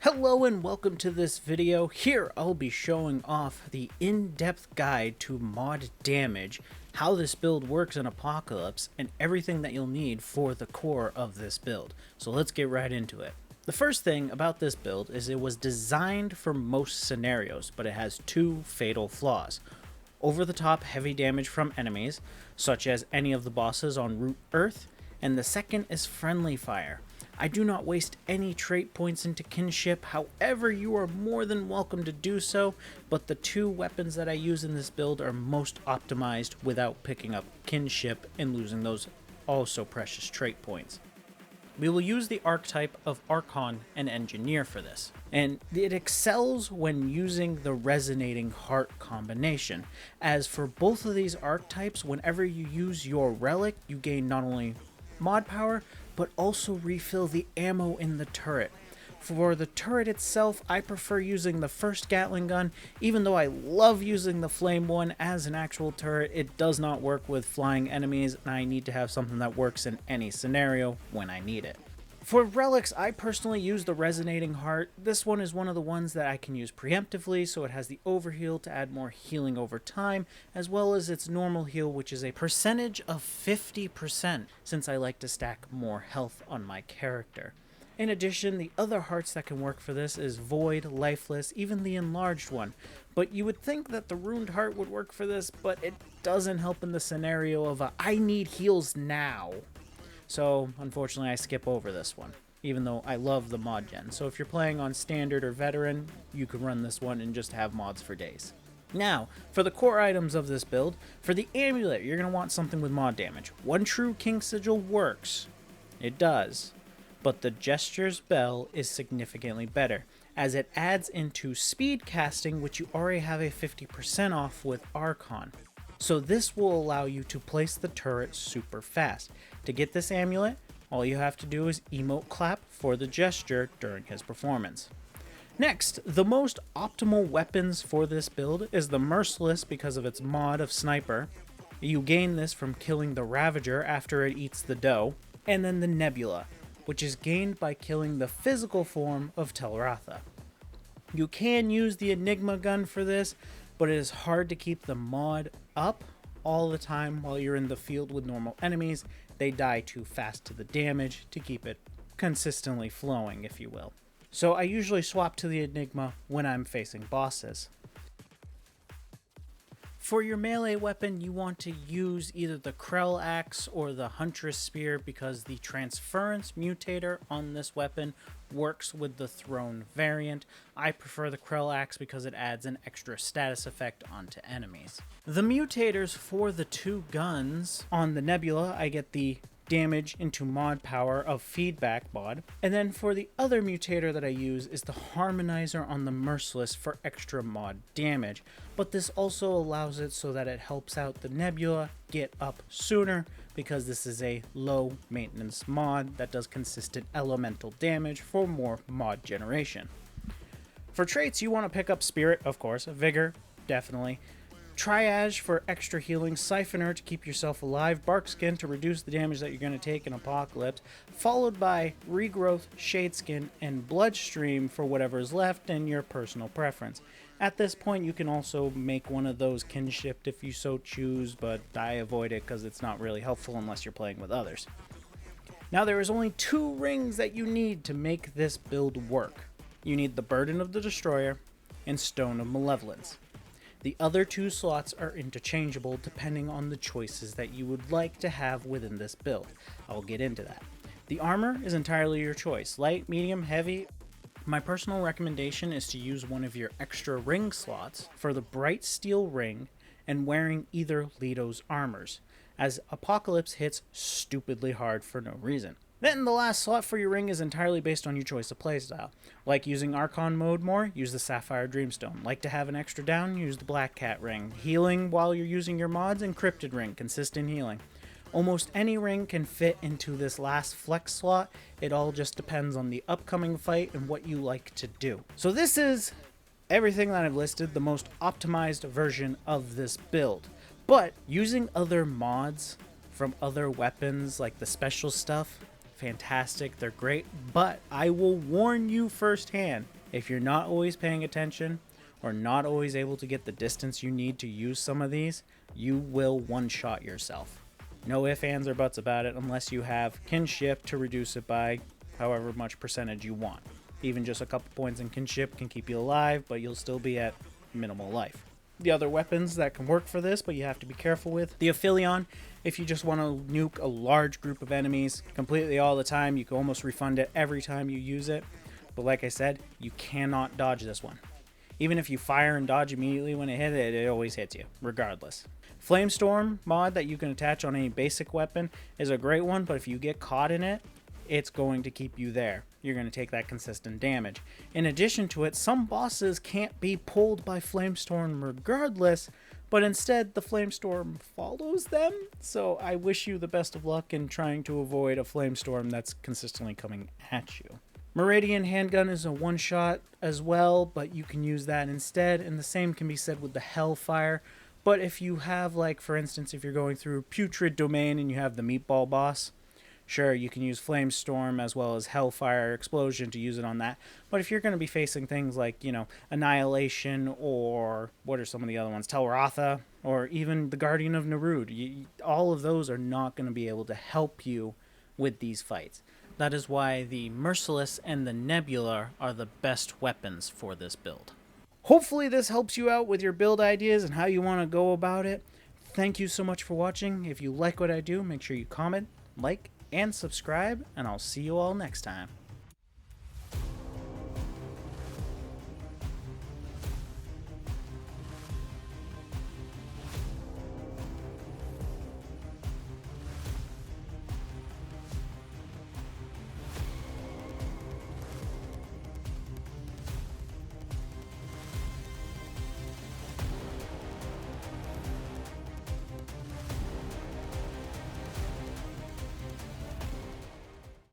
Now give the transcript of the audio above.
Hello and welcome to this video. Here I'll be showing off the in-depth guide to mod damage, how this build works in Apocalypse, and everything that you'll need for the core of this build. So let's get right into it. The first thing about this build is it was designed for most scenarios, but it has two fatal flaws. Over the top heavy damage from enemies, such as any of the bosses on Root Earth, and the second is friendly fire. I do not waste any trait points into kinship, however you are more than welcome to do so, but the two weapons that I use in this build are most optimized without picking up kinship and losing those also precious trait points. We will use the archetype of Archon and Engineer for this, and it excels when using the Resonating Heart combination, as for both of these archetypes, whenever you use your relic, you gain not only mod power, but also refill the ammo in the turret. For the turret itself, I prefer using the first Gatling gun. Even though I love using the flame one as an actual turret, it does not work with flying enemies, and I need to have something that works in any scenario when I need it. For relics, I personally use the Resonating Heart. This one is one of the ones that I can use preemptively, so it has the overheal to add more healing over time, as well as its normal heal, which is a percentage of 50%, since I like to stack more health on my character. In addition, the other hearts that can work for this is Void, Lifeless, even the enlarged one. But you would think that the Ruined Heart would work for this, but it doesn't help in the scenario of I need heals now. So, unfortunately, I skip over this one, even though I love the mod gen. So if you're playing on Standard or Veteran, you can run this one and just have mods for days. Now, for the core items of this build, for the Amulet, you're going to want something with mod damage. One True King Sigil works. It does. But the Jester's Bell is significantly better, as it adds into speed casting, which you already have a 50% off with Archon. So this will allow you to place the turret super fast. To get this amulet, all you have to do is emote clap for the Jester during his performance. Next, the most optimal weapons for this build is the Merciless because of its mod of Sniper. You gain this from killing the Ravager after it eats the dough. And then the Nebula, which is gained by killing the physical form of Telratha. You can use the Enigma gun for this, but it is hard to keep the mod up all the time while you're in the field with normal enemies. They die too fast to the damage to keep it consistently flowing, if you will. So I usually swap to the Enigma when I'm facing bosses. For your melee weapon, you want to use either the Krell Axe or the Huntress Spear because the Transference Mutator on this weapon works with the Throne variant. I prefer the Krell Axe because it adds an extra status effect onto enemies. The Mutators for the two guns, on the Nebula, I get the damage into mod power of feedback mod, and then for the other mutator that I use is the Harmonizer on the Merciless for extra mod damage, but this also allows it so that it helps out the Nebula get up sooner because this is a low maintenance mod that does consistent elemental damage for more mod generation. For traits, you want to pick up Spirit, of course, Vigor, definitely, Triage for extra healing, Siphoner to keep yourself alive, Barkskin to reduce the damage that you're going to take in Apocalypse, followed by Regrowth, Shadeskin, and Bloodstream for whatever is left and your personal preference. At this point, you can also make one of those kinship if you so choose, but I avoid it because it's not really helpful unless you're playing with others. Now, there is only two rings that you need to make this build work. You need the Burden of the Destroyer and Stone of Malevolence. The other two slots are interchangeable depending on the choices that you would like to have within this build. I will get into that. The armor is entirely your choice. Light, medium, heavy. My personal recommendation is to use one of your extra ring slots for the Bright Steel ring and wearing either Leto's armors, as Apocalypse hits stupidly hard for no reason. Then the last slot for your ring is entirely based on your choice of playstyle. Like using Archon mode more, use the Sapphire Dreamstone. Like to have an extra down, use the Black Cat ring. Healing while you're using your mods, Encrypted ring, consistent healing. Almost any ring can fit into this last flex slot. It all just depends on the upcoming fight and what you like to do. So this is everything that I've listed, the most optimized version of this build. But using other mods from other weapons like the special stuff fantastic, they're great, but I will warn you firsthand, if you're not always paying attention or not always able to get the distance you need to use some of these, you will one-shot yourself. No ifs, ands, or buts about it unless you have kinship to reduce it by however much percentage you want. Even just a couple points in kinship can keep you alive, but you'll still be at minimal life. The other weapons that can work for this, but you have to be careful with, the Aphelion, if you just want to nuke a large group of enemies completely all the time, you can almost refund it every time you use it. But like I said, you cannot dodge this one. Even if you fire and dodge immediately when it hits it, it always hits you, regardless. Flamestorm mod that you can attach on any basic weapon is a great one, but if you get caught in it, it's going to keep you there. You're going to take that consistent damage. In addition to it, some bosses can't be pulled by Flamestorm regardless, but instead the Flamestorm follows them. So I wish you the best of luck in trying to avoid a Flamestorm that's consistently coming at you. Meridian handgun is a one-shot as well, but you can use that instead, and the same can be said with the Hellfire. But if you have, like, for instance, if you're going through Putrid Domain and you have the Meatball boss, sure, you can use Flamestorm as well as Hellfire Explosion to use it on that. But if you're going to be facing things like, you know, Annihilation, or what are some of the other ones, Telratha, or even the Guardian of Nerud, all of those are not going to be able to help you with these fights. That is why the Merciless and the Nebula are the best weapons for this build. Hopefully this helps you out with your build ideas and how you want to go about it. Thank you so much for watching. If you like what I do, make sure you comment, like, and subscribe, and I'll see you all next time.